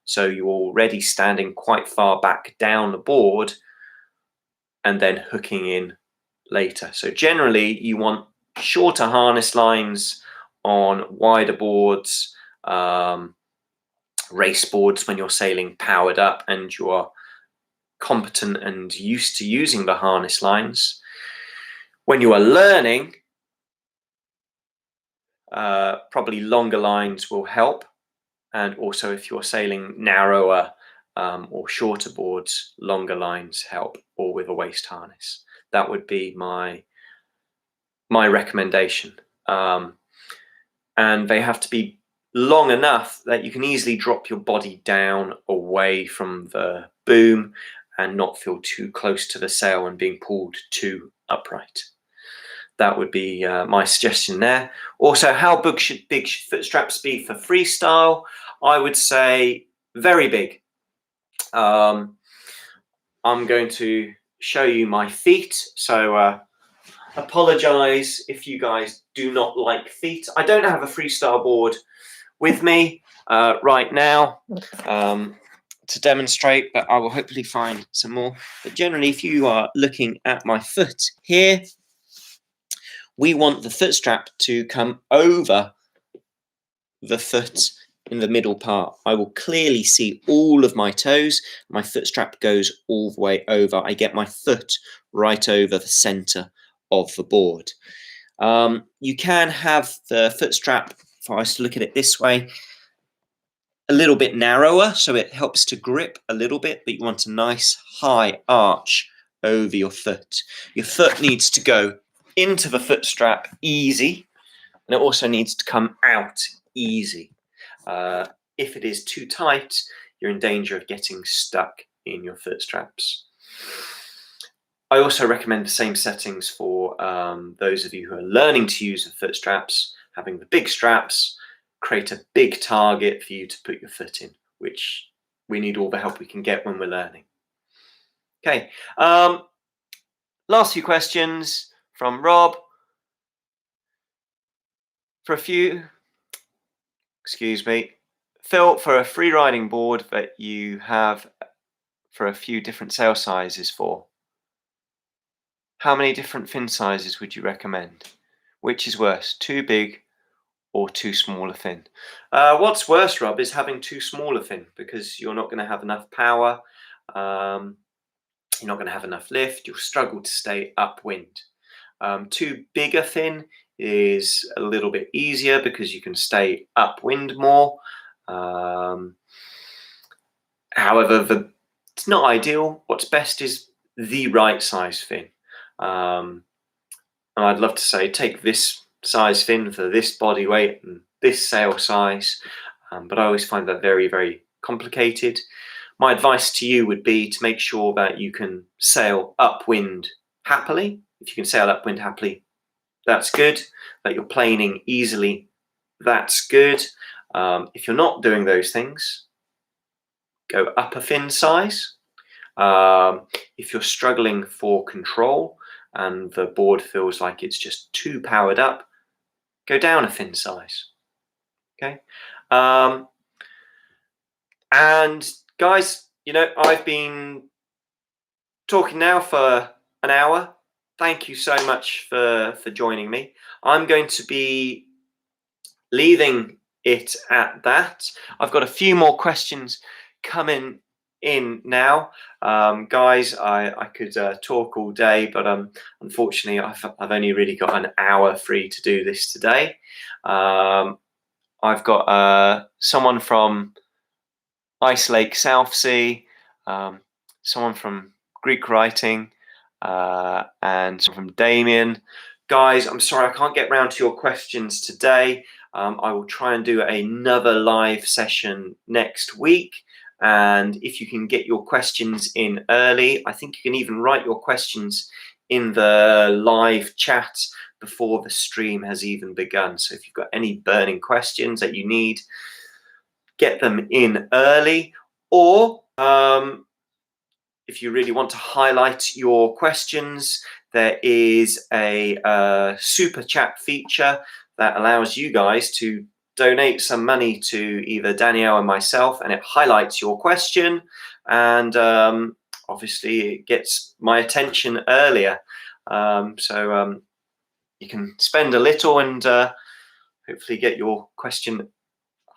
so you're already standing quite far back down the board and then hooking in later. So generally you want shorter harness lines on wider boards, race boards, when you're sailing powered up and you're competent and used to using the harness lines. When you are learning, probably longer lines will help, and also if you're sailing narrower or shorter boards, longer lines help, or with a waist harness. That would be my recommendation. And they have to be long enough that you can easily drop your body down away from the boom and not feel too close to the sail and being pulled too upright. That would be my suggestion there. Also, how big should foot straps be for freestyle? I would say very big. I'm going to show you my feet. So apologize if you guys do not like feet. I don't have a freestyle board with me right now to demonstrate, but I will hopefully find some more. But generally, if you are looking at my foot here, we want the foot strap to come over the foot in the middle part. I will clearly see all of my toes. My foot strap goes all the way over. I get my foot right over the center of the board. You can have the foot strap, if I was to look at it this way, a little bit narrower, so it helps to grip a little bit, but you want a nice high arch over your foot. Your foot needs to go into the foot strap easy, and it also needs to come out easy. If it is too tight, you're in danger of getting stuck in your foot straps. I also recommend the same settings for those of you who are learning to use the foot straps. Having the big straps create a big target for you to put your foot in, which we need all the help we can get when we're learning. Okay, last few questions from Rob. Phil, for a free riding board that you have for a few different sail sizes for, how many different fin sizes would you recommend? Which is worse, too big or too small a fin? What's worse, Rob, is having too small a fin, because you're not going to have enough power, you're not going to have enough lift, you'll struggle to stay upwind. Too big a fin is a little bit easier because you can stay upwind more. However, it's not ideal. What's best is the right size fin. And I'd love to say take this size fin for this body weight and this sail size, but I always find that very, very complicated. My advice to you would be to make sure that you can sail upwind happily. If you can sail upwind happily, that's good. That you're planing easily, that's good. If you're not doing those things, go up a fin size. If you're struggling for control and the board feels like it's just too powered up, go down a fin size. Okay. And guys, you know, I've been talking now for an hour. Thank you so much for joining me. I'm going to be leaving it at that. I've got a few more questions coming in now. Guys, I could talk all day, but unfortunately I've only really got an hour free to do this today. I've got someone from Ice Lake South Sea, someone from Greek Writing, and from Damien. Guys, I'm sorry I can't get round to your questions today. I will try and do another live session next week. And if you can get your questions in early, I think you can even write your questions in the live chat before the stream has even begun. So if you've got any burning questions that you need, get them in early. Or if you really want to highlight your questions, there is a super chat feature that allows you guys to donate some money to either Danielle or myself, and it highlights your question, and obviously it gets my attention earlier. So you can spend a little and hopefully get your question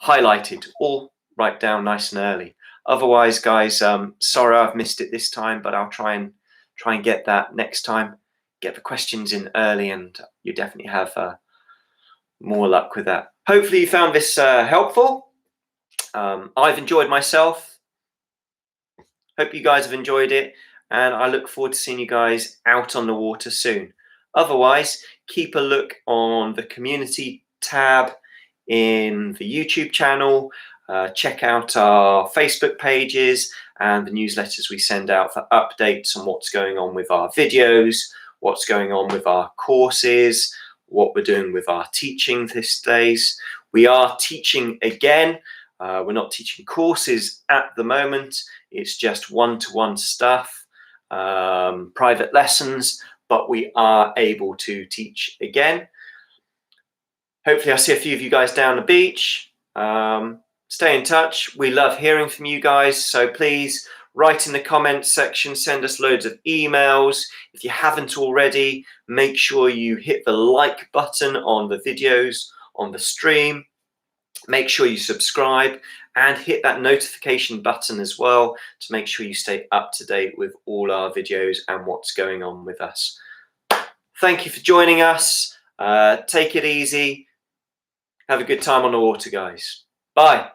highlighted or write down nice and early. Otherwise, guys, sorry I've missed it this time, but I'll try and get that next time. Get the questions in early, and you definitely have more luck with that. Hopefully you found this helpful. I've enjoyed myself. Hope you guys have enjoyed it, and I look forward to seeing you guys out on the water soon. Otherwise, keep a look on the community tab in the YouTube channel. Check out our Facebook pages and the newsletters we send out for updates on what's going on with our videos, what's going on with our courses, what we're doing with our teaching these days. We are teaching again. We're not teaching courses at the moment. It's just one-to-one stuff, private lessons, but we are able to teach again. Hopefully I'll see a few of you guys down the beach. Stay in touch. We love hearing from you guys, so please write in the comments section, send us loads of emails. If you haven't already, make sure you hit the like button on the videos, on the stream. Make sure you subscribe and hit that notification button as well to make sure you stay up to date with all our videos and what's going on with us. Thank you for joining us. Take it easy. Have a good time on the water, guys. Bye.